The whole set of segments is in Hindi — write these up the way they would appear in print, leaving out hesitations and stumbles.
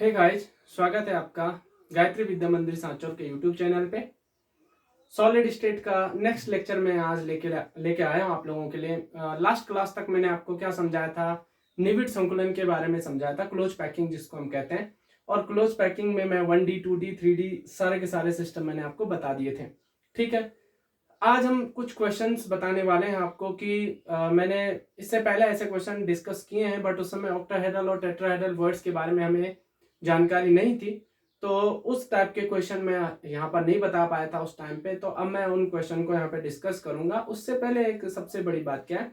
हे गाइस, स्वागत है आपका गायत्री विद्या मंदिर सांचौर के यूट्यूब चैनल पे। सॉलिड स्टेट का नेक्स्ट लेक्चर मैं आज लेके आया हूँ आप लोगों के लिए। लास्ट क्लास तक मैंने आपको क्या समझाया था, निविड संकुलन के बारे में समझाया था, क्लोज पैकिंग जिसको हम कहते हैं। और क्लोज पैकिंग में मैं 1D 2D 3D सारे के सारे सिस्टम मैंने आपको बता दिए थे। ठीक है, आज हम कुछ क्वेश्चंस बताने वाले हैं आपको कि मैंने इससे पहले ऐसे क्वेश्चन डिस्कस किए हैं, बट उस समय ऑक्टाहेड्रल और टेट्राहेड्रल वर्ड्स के बारे में हमें जानकारी नहीं थी, तो उस टाइप के क्वेश्चन मैं यहाँ पर नहीं बता पाया था उस टाइम पे। तो अब मैं उन क्वेश्चन को यहाँ पे डिस्कस करूंगा। उससे पहले एक सबसे बड़ी बात क्या है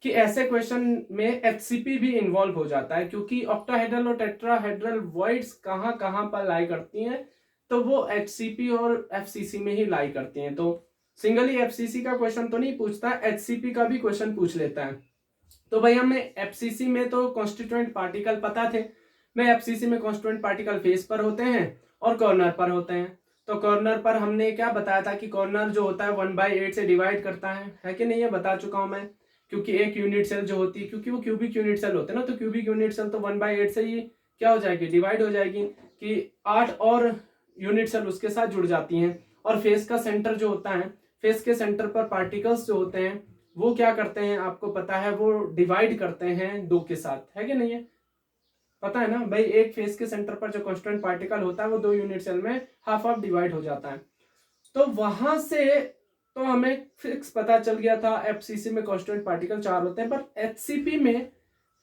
कि ऐसे क्वेश्चन में एचसीपी भी इन्वॉल्व हो जाता है, क्योंकि ऑक्टाहेड्रल और टेट्राहेड्रल वर्ड्स कहाँ कहाँ पर लाई करती हैं, तो वो एचसीपी और एफसीसी में ही लाई करती हैं। तो सिंगली एफसीसी का क्वेश्चन तो नहीं पूछता, एचसीपी का भी क्वेश्चन पूछ लेता है। तो भाई हमें एफसीसी में तो कॉन्स्टिट्यूएंट पार्टिकल पता थे। में एफसीसी में कॉन्स्टिट्यूएंट पार्टिकल फेस पर होते हैं और कॉर्नर पर होते हैं। तो कॉर्नर पर हमने क्या बताया था कि कॉर्नर जो होता है 1/8 से डिवाइड करता है कि नहीं, ये बता चुका हूं मैं। क्योंकि एक यूनिट सेल जो होती है, क्योंकि वो क्यूबिक यूनिट सेल होते हैं ना, तो क्यूबिक यूनिट सेल तो 1/8 से ही क्या हो जाएगी, डिवाइड हो जाएगी कि 8 और यूनिट सेल उसके साथ जुड़ जाती हैं। और फेस का सेंटर जो होता है, फेस के सेंटर पर पार्टिकल्स जो होते हैं वो क्या करते हैं, आपको पता है, वो डिवाइड करते हैं 2 के साथ, है कि नहीं है, पता है ना भाई। एक फेस के सेंटर पर जो कांस्टेंट पार्टिकल होता है वो 2 यूनिट सेल में हाफ हाफ डिवाइड हो जाता है। तो वहां से तो हमें फिक्स पता चल गया था एफसीसी में कांस्टेंट पार्टिकल 4 होते हैं, पर एचसीपी में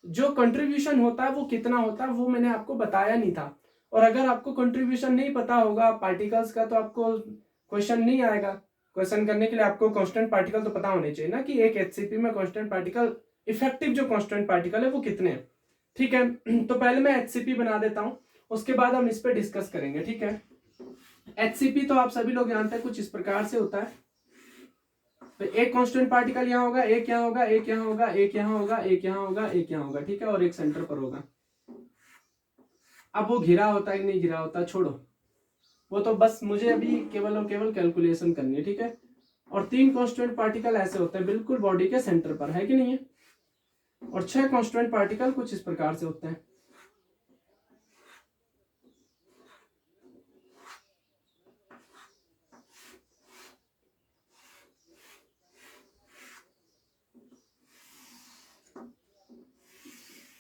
जो कंट्रीब्यूशन होता है वो कितना होता है वो मैंने आपको बताया नहीं था। और अगर आपको कंट्रीब्यूशन नहीं पता होगा पार्टिकल्स का, तो आपको क्वेश्चन नहीं आएगा। क्वेश्चन करने के लिए आपको कांस्टेंट पार्टिकल तो पता होने चाहिए ना, कि एक एचसीपी में कांस्टेंट पार्टिकल, इफेक्टिव जो कांस्टेंट पार्टिकल है वो कितने हैं। ठीक है, तो पहले मैं एचसीपी बना देता हूं, उसके बाद हम इस पे डिस्कस करेंगे। ठीक है, एचसीपी तो आप सभी लोग जानते हैं, कुछ इस प्रकार से होता है। तो एक कांस्टेंट पार्टिकल यहाँ होगा, एक यहाँ होगा, एक यहाँ होगा, एक यहाँ होगा, एक यहाँ होगा, एक यहाँ होगा, ठीक है, और एक सेंटर पर होगा। अब वो घिरा होता है कि नहीं घिरा होता, छोड़ो, वो तो बस मुझे अभी केवल और केवल कैलकुलेशन करनी है। ठीक है, और 3 कांस्टेंट पार्टिकल ऐसे होते हैं बिल्कुल बॉडी के सेंटर पर, है कि नहीं है, और 6 कांस्टेंट पार्टिकल कुछ इस प्रकार से होते हैं।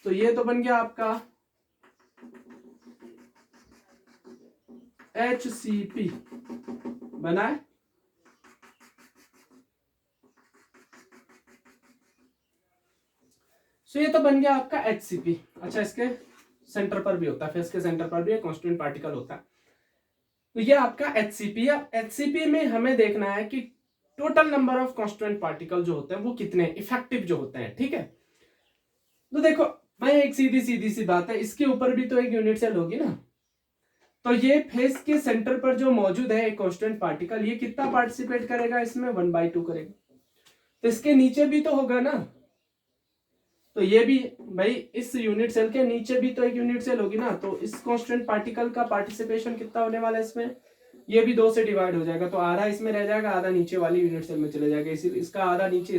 तो ये तो बन गया आपका HCP बना है। सो ये तो बन गया आपका HCP। अच्छा, इसके सेंटर पर भी होता है, फेस के सेंटर पर भी एक कांस्टेंट पार्टिकल होता है। तो ये आपका HCP है। HCP में हमें देखना है कि total number of constant particle जो होते हैं वो कितने इफेक्टिव जो होते हैं। ठीक है, तो देखो भाई, एक सीधी सीधी सी बात है, इसके ऊपर भी तो एक यूनिट सेल होगी ना। तो ये फेस के सेंटर पर जो मौजूद है एक कांस्टेंट पार्टिकल, ये कितना पार्टिसिपेट करेगा इसमें, 1/2 करेगा। तो इसके नीचे भी तो होगा ना, तो ये भी भाई इस यूनिट सेल के नीचे भी तो एक यूनिट सेल होगी ना। तो इस कांस्टेंट पार्टिकल का पार्टिसिपेशन कितना होने वाला है इसमें, ये भी 2 से डिवाइड हो जाएगा। तो आधा इसमें रह जाएगा, आधा नीचे वाली यूनिट सेल में चले जाएगा। इसी इसका आधा नीचे,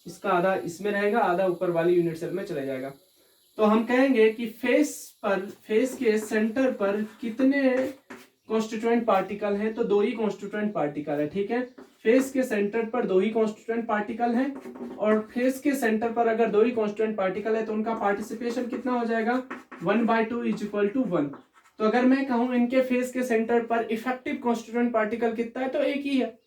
इसका आधा इसमें रहेगा, आधा ऊपर वाली यूनिट सेल में चले जाएगा। तो हम कहेंगे कि फेस के सेंटर पर कितने कॉन्स्टिट्यूएंट पार्टिकल हैं, तो 2 ही कॉन्स्टिट्यूएंट पार्टिकल है। ठीक है, फेस के सेंटर पर 2 ही कॉन्स्टिट्यूएंट पार्टिकल हैं, और फेस के सेंटर पर अगर 2 ही कॉन्स्टिट्यूएंट पार्टिकल है तो उनका पार्टिसिपेशन कितना हो जाएगा, 1/2 = 1। तो अगर मैं कहूं इनके फेस के सेंटर पर इफेक्टिव कॉन्स्टिट्यूएंट पार्टिकल कितना है, तो एक ही है।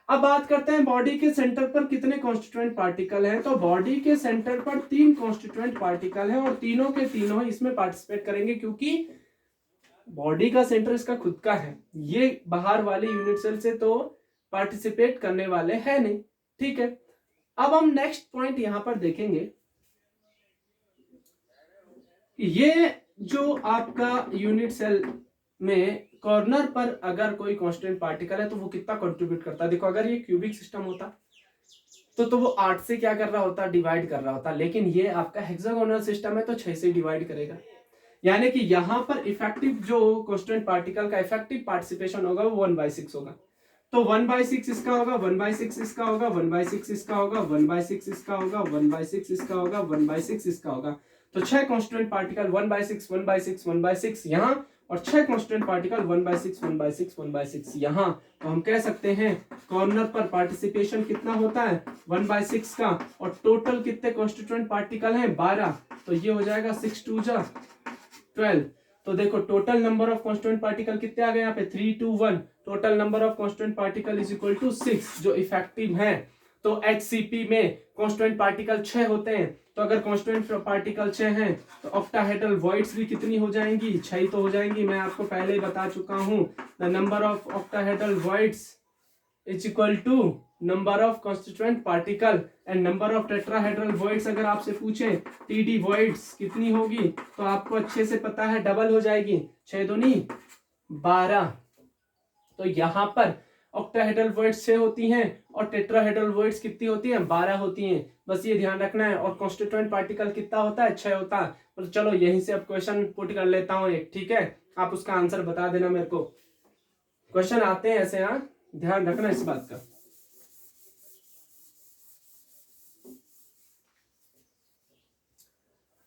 अब बात करते हैं बॉडी के सेंटर पर कितने कॉन्स्टिट्यूएंट पार्टिकल हैं। तो बॉडी के सेंटर पर 3 कॉन्स्टिट्यूएंट पार्टिकल हैं, और तीनों के तीनों इसमें पार्टिसिपेट करेंगे, क्योंकि बॉडी का सेंटर इसका खुद का है, ये बाहर वाली यूनिट सेल से तो पार्टिसिपेट करने वाले हैं नहीं। ठीक है, अब हम नेक्स्ट पॉइंट यहां पर देखेंगे, ये जो आपका यूनिट सेल में कॉर्नर पर अगर कोई कांस्टेंट पार्टिकल है तो वो कितना कंट्रीब्यूट करता है। देखो, अगर ये क्यूबिक सिस्टम होता तो वो 8 से क्या कर रहा होता, डिवाइड कर रहा होता, लेकिन ये आपका हेक्सागोनल सिस्टम है तो 6 से डिवाइड करेगा। यानी कि यहां पर इफेक्टिव जो कांस्टेंट पार्टिकल का इफेक्टिव पार्टिसिपेशन होगा वो 1/6 होगा। तो 1/6 इसका होगा, 1/6 इसका होगा, 1/6 इसका होगा, 1/6 इसका होगा, 1/6 इसका होगा, 1/6 इसका होगा। तो 6 कॉन्स्टिट्यूएंट पार्टिकल 1/6 1/6 1/6 यहाँ, और 6 कॉन्स्टिट्यूएंट पार्टिकल 1/6 1/6 1/6 यहाँ। तो हम कह सकते हैं कॉर्नर पर पार्टिसिपेशन कितना होता है 1/6 का, और टोटल कितने कॉन्स्टिट्यूएंट पार्टिकल हैं 12। तो ये हो जाएगा 6 2 जा 12। तो देखो total number of constituent particle कितने आ गए यहाँ पे 3 2 1। Total number of constituent particle is equal to 6 जो इफेक्टिव है। तो HCP में कॉन्स्टिट्यूएंट पार्टिकल 6 होते हैं, तो अगर कॉन्स्टिट्यूएंट पार्टिकल 6 हैं तो ऑक्टाहेड्रल वॉइड्स भी कितनी हो जाएंगी 6 तो हो जाएंगी। मैं आपको पहले ही बता चुका हूं the number of octahedral voids is equal to number of constituent particle and number of tetrahedral voids. अगर आपसे पूछे TD वॉइड्स कितनी होगी तो आपको अच्छे से पता है डबल हो जाएगी 6 दूनी 12। तो यहाँ पर ऑक्टाहेड्रल वॉइड्स 6 होती हैं और टेट्राहेड्रल वॉइड्स कितनी होती हैं 12 होती हैं। बस ये ध्यान रखना है। और कॉन्स्टिट्यूएंट पार्टिकल कितना होता है 6 होता है। तो चलो यहीं से अब क्वेश्चन पुट कर लेता हूं एक, ठीक है। आप उसका आंसर बता देना मेरे को। क्वेश्चन आते हैं ऐसे, हाँ ध्यान रखना इस बात का।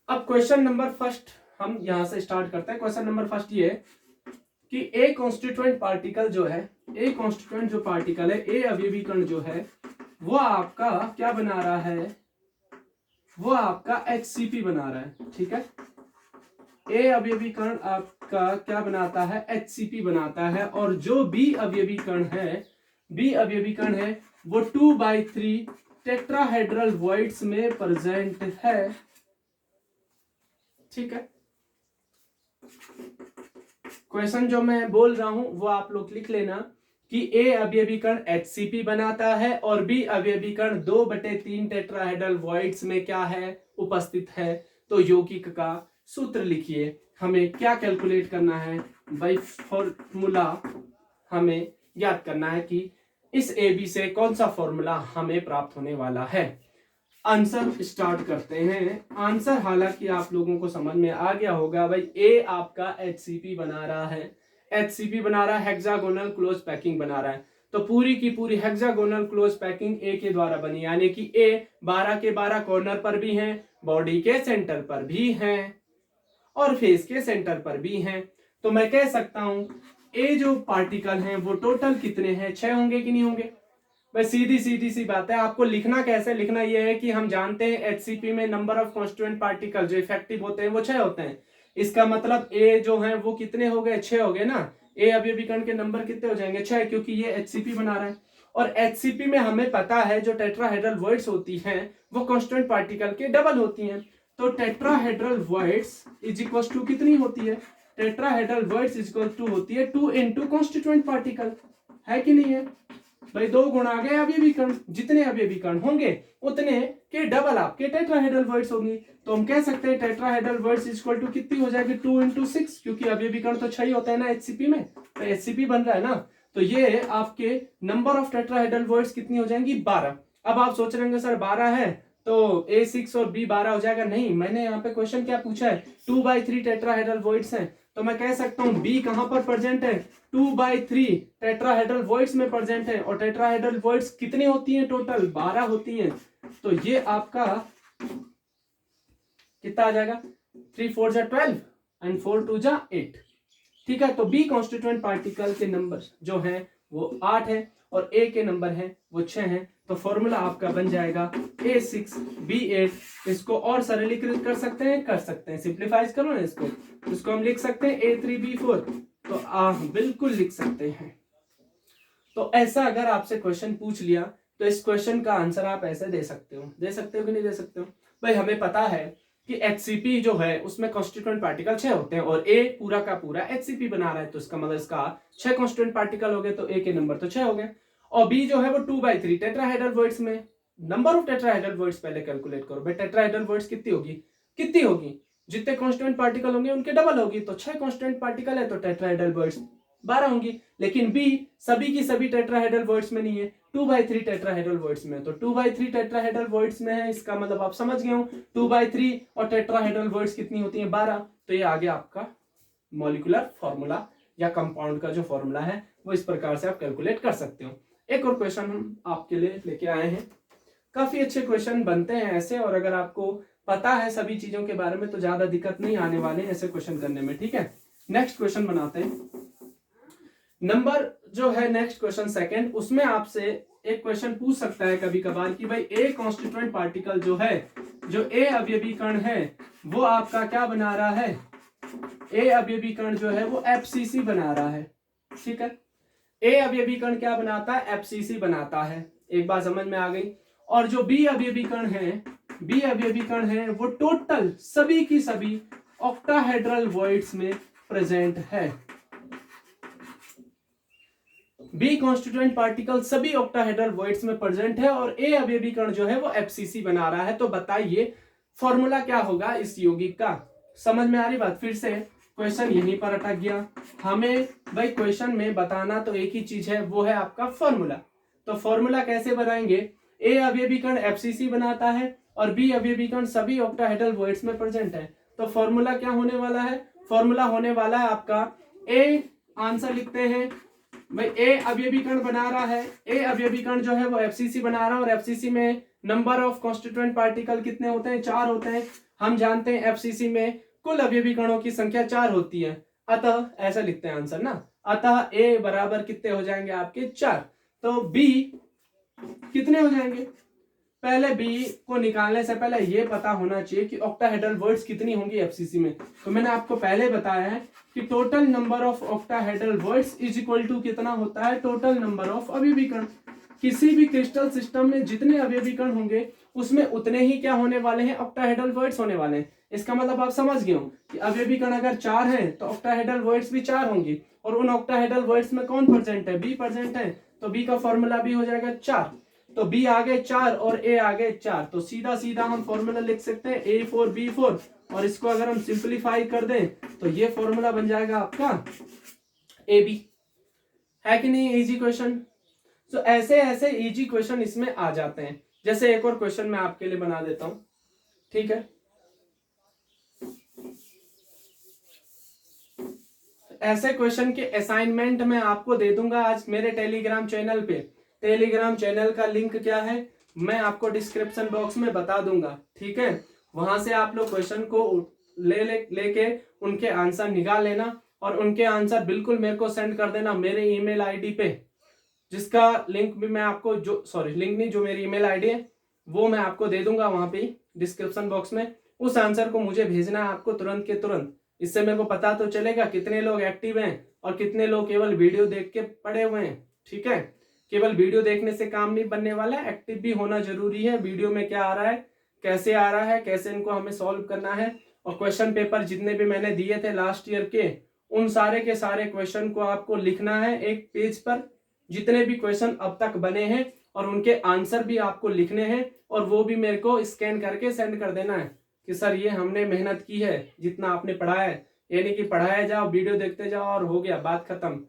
अब क्वेश्चन नंबर फर्स्ट हम यहां से स्टार्ट करते हैं। क्वेश्चन नंबर फर्स्ट ये कि ए कॉन्स्टिट्यूएंट पार्टिकल जो है, ए कॉन्स्टिट्यूएंट जो पार्टिकल है, ए अवयवी कण जो है वो आपका क्या बना रहा है, वो आपका HCP बना रहा है, ठीक है। ए अवयवी कण आपका क्या बनाता है HCP बनाता है। और जो बी अवयवी कण है, बी अवयवी कण है वो 2/3 टेट्राहेड्रल वॉइड्स में प्रेजेंट है, ठीक है। क्वेश्चन जो मैं बोल रहा हूं वो आप लोग लिख लेना कि ए अवयवी कण HCP बनाता है और बी अवयवी कण 2/3 टेट्राहेड्रल वॉइड्स में क्या है उपस्थित है। तो यौगिक का सूत्र लिखिए। हमें क्या कैलकुलेट करना है बाय फॉर्मूला, हमें याद करना है कि इस AB से कौन सा फॉर्मूला हमें प्राप्त होने वाला है। आंसर स्टार्ट करते हैं। आंसर हालांकि आप लोगों को समझ में आ गया होगा भाई। ए आपका HCP बना रहा है, HCP बना रहा है, हेक्सागोनल क्लोज पैकिंग बना रहा है। तो पूरी की पूरी हेक्सागोनल क्लोज पैकिंग ए के द्वारा बनी, यानी कि ए 12 के 12 कॉर्नर पर भी हैं, बॉडी के सेंटर पर भी हैं और फेस के सेंटर पर भी हैं। तो मैं कह सकता हूं ए जो पार्टिकल हैं वो टोटल कितने हैं 6 होंगे कि नहीं होंगे। भाई सीधी सी बात है। आपको लिखना कैसे, लिखना यह है कि हम जानते हैं HCP में नंबर ऑफ कॉन्स्टिट्यूएंट पार्टिकल जो इफेक्टिव होते हैं वो 6 होते हैं। इसका मतलब ए जो है वो कितने हो गए 6 हो गए ना। ए अवयवी कण के नंबर कितने हो जाएंगे 6, क्योंकि ये HCP बना रहा है। और HCP में हमें पता है जो टेट्राहेड्रल वॉइड्स होती हैं वो कॉन्स्टिट्यूएंट पार्टिकल के डबल होती हैं। तो tetrahedral voids is equal to कितनी होती है, tetrahedral voids is equal to होती है 2 into कॉन्स्टिट्यूएंट पार्टिकल, है कि नहीं है भाई। 2 गुणा आ गए अवयवी कण, जितने अवयवी कण होंगे उतने के डबल आपके टेट्राहेड्रल वॉइड्स होंगी। तो हम कह सकते हैं टेट्राहेड्रल वॉइड्स इक्वल टू कितनी हो जाएगी 2 into 6, क्योंकि अवयवी कण तो 6 ही होता है ना HCP में। तो HCP बन रहा है ना, तो ये आपके नंबर ऑफ टेट्राहेड्रल वॉइड्स कितनी हो जाएंगी 12। अब आप सोच रहे होंगे सर 12 है तो A 6 और B 12 हो जाएगा। नहीं, मैंने यहाँ पे क्वेश्चन क्या पूछा है 2/3 टेट्राहेड्रल वॉइड्स हैं। तो मैं कह सकता हूँ B कहां पर प्रेजेंट है 2/3 टेट्राहेड्रल वॉइड्स में प्रेजेंट है। और टेट्राहेड्रल वॉइड्स कितनी होती हैं टोटल 12 होती हैं। तो ये आपका कितना आ जाएगा 3 4 जा 12 एंड 4 2 जा 8, ठीक है। तो B कॉन्स्टिट्यूएंट पार्टिकल के नंबर जो है वो 8 है और A के नंबर है वो 6 है। तो फॉर्मूला आपका बन जाएगा A6 B8। इसको और सरलीकृत कर सकते हैं, सिंप्लीफाइज करो ना इसको हम लिख सकते हैं A3 B4। तो आप बिल्कुल लिख सकते हैं। तो ऐसा अगर आपसे क्वेश्चन पूछ लिया तो इस क्वेश्चन का आंसर आप ऐसे दे सकते हो कि नहीं दे सकते हो। भाई हमें पता है कि HCP जो है उसमें कॉन्स्टिट्यूएंट पार्टिकल 6 होते हैं और A पूरा का पूरा HCP बना रहा है। तो इसका मतलब इसका 6 कॉन्स्टिट्यूएंट पार्टिकल हो गए, तो A के नंबर तो 6 हो गए। और B जो है वो 2/3 टेट्राहेड्रल वॉइड्स में, नंबर ऑफ टेट्राहेड्रल वॉइड्स पहले कैलकुलेट करो भाई। टेट्राहेड्रल वॉइड्स कितनी होगी जितने कॉन्स्टिट्यूएंट पार्टिकल होंगे उनके डबल होगी। तो 6 कॉन्स्टिट्यूएंट पार्टिकल है तो टेट्राहेड्रल वॉइड्स 12 होंगी। लेकिन B सभी की सभी टेट्राहेड्रल वॉइड्स में नहीं है, 2/3 टेट्राहेड्रल वॉइड्स में। तो 2/3 टेट्राहेड्रल वॉइड्स में है, इसका मतलब आप समझ गए हो 2/3 और टेट्राहेड्रल वॉइड्स कितनी होती है 12। तो ये आ गया आपका मॉलिक्यूलर फॉर्मूला या कंपाउंड का जो फॉर्मूला है वो इस प्रकार से आप कैलकुलेट कर सकते हो। एक और क्वेश्चन हम आपके लिए लेके आए हैं। काफी अच्छे क्वेश्चन बनते हैं ऐसे, और अगर आपको पता है सभी चीजों के बारे में तो ज्यादा दिक्कत नहीं आने वाले ऐसे क्वेश्चन करने में। ठीक है, नेक्स्ट क्वेश्चन बनाते हैं। नंबर जो है नेक्स्ट क्वेश्चन सेकंड, उसमें आपसे एक क्वेश्चन पूछ सकता है कभी कभार कि भाई ए कॉन्स्टिट्यूएंट पार्टिकल जो है, जो ए अवयवी कण है वो आपका क्या बना रहा है, ए अवयवी कण जो है वो एफसीसी बना रहा है। ठीक है, ए अवयवी कण क्या बनाता है, एफसीसी बनाता है। एक बात समझ में आ गई। और जो बी अवयवी कण है, बी अवयवी कण है वो टोटल सभी की सभी ऑक्टाहेड्रल वॉइड्स में प्रेजेंट है। बी कॉन्स्टिट्यूएंट पार्टिकल सभी ऑक्टाहेड्रल वॉइड्स में प्रेजेंट है और ए अवयवी कण जो है वो एफसीसी बना रहा है। तो बताइए फॉर्मूला क्या होगा इस यौगिक का। समझ में आ रही बात? फिर से क्वेश्चन यहीं पर अटक गया। हमें भाई क्वेश्चन में बताना तो एक ही चीज है, वो है आपका फॉर्मूला। तो फॉर्मूला कैसे बनाएंगे, ए अवयवी कण एफसीसी बनाता है और बी अवयवी कण सभी ऑक्टाहेड्रल वॉइड्स में प्रेजेंट है। तो फॉर्मूला क्या होने वाला है, फॉर्मूला होने वाला है आपका ए, आंसर लिखते हैं भाई ए अवयवी कण बना रहा है, ए अवयवी कण जो है वो एफसीसी बना रहा है और एफसीसी में नंबर ऑफ कॉन्स्टिट्यूएंट पार्टिकल कितने होते हैं, 4 होते हैं। हम जानते हैं एफसीसी में कुल अवयवी कणों की संख्या 4 होती है, अतः ऐसा लिखते हैं आंसर ना, अतः ए बराबर कितने हो जाएंगे आपके 4। तो बी कितने हो जाएंगे, पहले बी को निकालने से पहले ये पता होना चाहिए कि ऑक्टाहेड्रल वर्ड्स कितनी होंगी एफसीसी में। तो मैंने आपको पहले बताया है कि total number of octahedral words is equal to कितना होता है, टोटल नंबर ऑफ अवयवी कण। किसी भी क्रिस्टल सिस्टम में जितने अवयवी कण होंगे उसमें उतने ही क्या होने वाले हैं, ऑक्टाहेड्रल वर्ड्स होने वाले हैं। इसका मतलब आप समझ गए हो कि अवयवी कण अगर 4 हैं तो ऑक्टाहेड्रल वर्ड्स भी 4 होंगी, और उन ऑक्टाहेड्रल वर्ड्स में कौन प्रेजेंट है, बी प्रेजेंट है। तो बी का फॉर्मूला भी हो जाएगा 4। तो बी आगे 4 और ए आगे 4, तो सीधा सीधा हम फॉर्मूला लिख सकते हैं A4B4, और इसको अगर हम सिंप्लीफाई कर दें तो ये फॉर्मूला बन जाएगा आपका AB। है कि नहीं इजी क्वेश्चन? तो ऐसे ऐसे इजी क्वेश्चन इसमें आ जाते हैं। जैसे एक और क्वेश्चन मैं आपके लिए बना देता हूं, ठीक है। ऐसे क्वेश्चन के असाइनमेंट मैं आपको दे दूंगा आज मेरे टेलीग्राम चैनल पे। टेलीग्राम चैनल का लिंक क्या है मैं आपको डिस्क्रिप्शन बॉक्स में बता दूंगा, ठीक है। वहां से आप लोग क्वेश्चन को लेके उनके आंसर निकाल लेना और उनके आंसर बिल्कुल मेरे को सेंड कर देना मेरे ईमेल आईडी पे, जिसका लिंक भी मैं आपको लिंक नहीं, जो मेरी ईमेल आईडी है वो मैं आपको दे दूंगा वहां पे डिस्क्रिप्शन बॉक्स में। उस आंसर को मुझे भेजना है आपको तुरंत के तुरंत। इससे मेरे को पता तो चलेगा कितने लोग एक्टिव हैं और कितने लोग केवल वीडियो देख के पड़े हुए हैं, ठीक है। केवल वीडियो देखने से काम नहीं बनने वाला है, एक्टिव भी होना जरूरी है। वीडियो में क्या आ रहा है, कैसे आ रहा है, कैसे इनको हमें सॉल्व करना है। और क्वेश्चन पेपर जितने भी मैंने दिए थे लास्ट ईयर के, उन सारे के सारे क्वेश्चन को आपको लिखना है एक पेज पर, जितने भी क्वेश्चन अब तक बने हैं, और उनके आंसर भी आपको लिखने हैं और वो भी मेरे को स्कैन करके सेंड कर देना है कि सर ये हमने मेहनत की है जितना आपने पढ़ाया है। ये नहीं कि पढ़ाया जाओ वीडियो देखते जाओ और हो गया बात खत्म,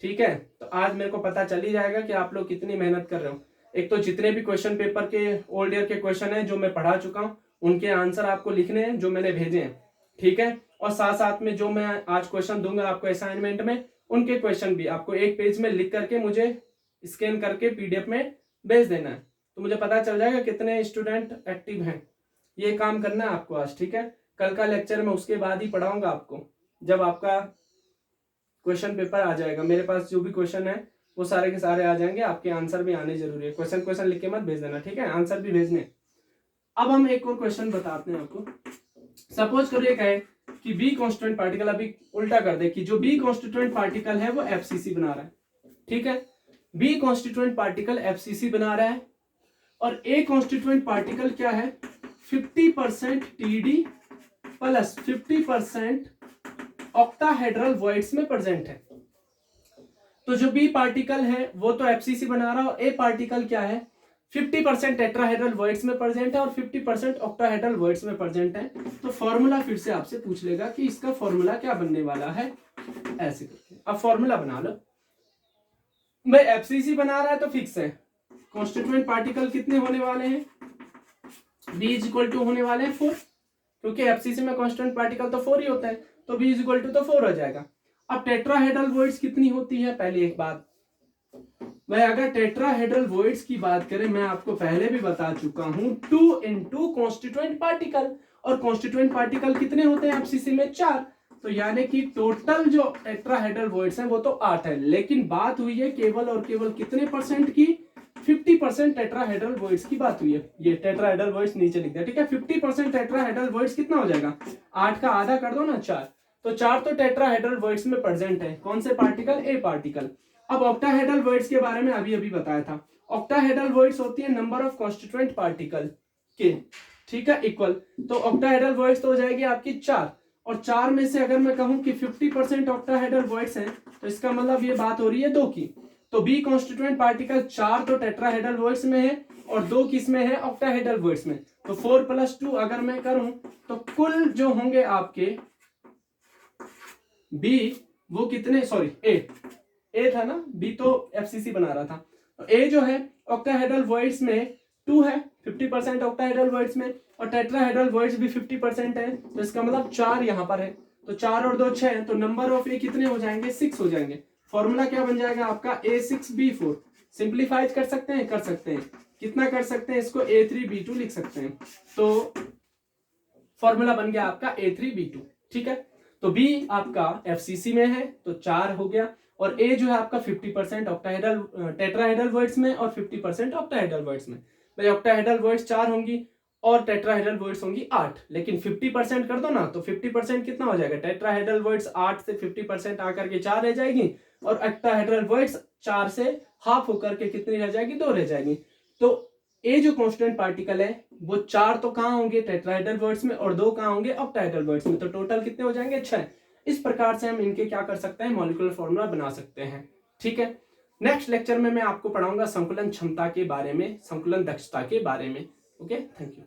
ठीक है। तो आज मेरे को पता चल ही जाएगा कि आप लोग कितनी मेहनत कर रहे हो। एक तो जितने भी क्वेश्चन पेपर के ओल्ड ईयर के क्वेश्चन हैं जो मैं पढ़ा चुका हूँ उनके आंसर आपको लिखने हैं जो मैंने भेजे हैं, ठीक है। और साथ साथ में जो मैं आज क्वेश्चन दूंगा आपको असाइनमेंट में, उनके क्वेश्चन भी आपको एक पेज में लिख करके मुझे स्कैन करके पीडीएफ में भेज देना है। तो मुझे पता चल जाएगा कितने स्टूडेंट एक्टिव हैं। ये काम करना है आपको आज, ठीक है। कल का लेक्चर में उसके बाद ही पढ़ाऊंगा आपको, जब आपका क्वेश्चन पेपर आ जाएगा। मेरे पास जो भी क्वेश्चन है वो सारे के सारे आ जाएंगे, आपके आंसर भी आने जरूरी है। क्वेश्चन लिख के मत भेज देना, ठीक है, आंसर भी भेजने। अब हम एक और क्वेश्चन बताते हैं आपको। सपोज करिए कहे कि बी कॉन्स्टिट्यूएंट पार्टिकल, अभी उल्टा कर दे कि जो बी कॉन्स्टिट्यूएंट पार्टिकल है वो एफसीसी बना रहा है, ठीक है। बी कॉन्स्टिट्यूएंट पार्टिकल एफसीसी बना रहा है और ए कॉन्स्टिट्यूएंट पार्टिकल क्या है, 50% टीडी प्लस 50% ऑक्टाहेड्रल वॉइड्स में प्रेजेंट है। तो जो बी पार्टिकल है वो तो एफसीसी बना रहा है और ए पार्टिकल क्या है, 50% टेट्राहेड्रल वॉइड्स में प्रेजेंट है और 50% ऑक्टाहेड्रल वॉइड्स में प्रेजेंट है। तो फॉर्मूला फिर से आपसे पूछ लेगा कि इसका फॉर्मूला क्या बनने वाला है, ऐसे करके अब फॉर्मूला बना लो। भाई एफसीसी बना रहा है तो फिक्स है, कॉन्स्टिट्यूएंट पार्टिकल कितने होने वाले हैं, बी इज इक्वल टू होने वाले हैं 4, क्योंकि एफसीसी में कॉन्स्टिट्यूएंट पार्टिकल तो 4 ही होता है, तो बी इज इक्वल टू तो 4 हो जाएगा। अब टेट्राहेड्रल वॉइड्स कितनी होती है, पहले एक बात भाई अगर टेट्राहेड्रल वॉइड्स की बात करें, मैं आपको पहले भी बता चुका हूं, 2 into कॉन्स्टिट्यूएंट पार्टिकल, और कॉन्स्टिट्यूएंट पार्टिकल कितने होते हैं एफसीसी में? 4। तो यानी कि टोटल जो टेट्राहेड्रल वॉइड्स हैं वो तो 8 है, लेकिन बात हुई है केवल और केवल कितने परसेंट की? 50% टेट्राहेड्रल वॉइड्स की बात हुई है। ये टेट्राहेड्रल वॉइड्स नीचे लिख दिया, ठीक है। 50% टेट्राहेड्रल वॉइड्स कितना हो जाएगा? 8 का आधा कर दो ना, 4। तो 4 तो टेट्राहेड्रल वॉइड्स में प्रेजेंट है। कौन से पार्टिकल? ए पार्टिकल। अब ऑक्टाहेड्रल वॉइड्स के बारे में अभी अभी बताया था। ऑक्टाहेड्रल वॉइड्स होती है नंबर ऑफ कॉन्स्टिट्यूएंट पार्टिकल के, ठीक है, इक्वल। तो ऑक्टाहेड्रल वॉइड्स तो हो जाएगी आपकी 4, और 4 में से अगर मैं कहूं कि 50% ऑक्टाहेड्रल वॉइड्स हैं, तो इसका मतलब ये बात हो रही है 2 की। तो बी कॉन्स्टिट्यूएंट पार्टिकल 4 तो टेट्राहेड्रल वॉइड्स में है, और 2 किस में है? ऑक्टाहेड्रल वॉइड्स में। तो 4 + 2 अगर मैं करूं तो कुल जो होंगे आपके बी, वो कितने, सॉरी ए था ना, बी तो एफसीसी बना रहा था। तो ए जो है ऑक्टाहेड्रल वॉइड्स में 2 है, 50% ऑक्टाहेड्रल वॉइड्स में, और टेट्राहेड्रल वॉइड्स भी 50% है। तो इसका मतलब 4 यहां पर है। तो 4 और 2 6, तो नंबर ऑफ ए कितने हो जाएंगे? 6 हो जाएंगे। फॉर्मूला क्या बन जाएगा आपका? A6B4। सिंप्लीफाइड कर सकते हैं? कर सकते हैं। कितना कर सकते हैं इसको? A3B2 लिख सकते हैं। तो फॉर्मूला बन गया आपका A3B2, ठीक है। तो बी आपका एफसीसी में है तो 4 हो गया, और ए जो है आपका 50% ऑक्टाहेड्रल टेट्राहेड्रल वॉइड्स में और 50% ऑक्टाहेड्रल वॉइड्स में। भाई ऑक्टाहेड्रल वॉइड्स 4 होंगी और टेट्राहेड्रल वॉइड्स होंगी 8, लेकिन 50% कर दो ना, तो 50% कितना हो जाएगा? टेट्राहेड्रल वॉइड्स 8 से 50% आकर के 4 रह जाएगी, और ऑक्टाहेड्रल वॉइड्स 4 से हाफ होकर के कितनी रह जाएगी? 2 रह जाएगी। तो ए जो कांस्टेंट पार्टिकल है वो 4 तो कहां होंगे? टेट्राहेड्रल वॉइड्स में, और 2 कहां होंगे? ऑक्टाहेड्रल वॉइड्स में। तो टोटल कितने हो जाएंगे? 6। इस प्रकार से हम इनके क्या कर सकते हैं? मॉलिक्यूलर फॉर्मूला बना सकते हैं, ठीक है। नेक्स्ट लेक्चर में मैं आपको पढ़ाऊंगा संकुलन क्षमता के बारे में, संकुलन दक्षता के बारे में। Okay, thank you.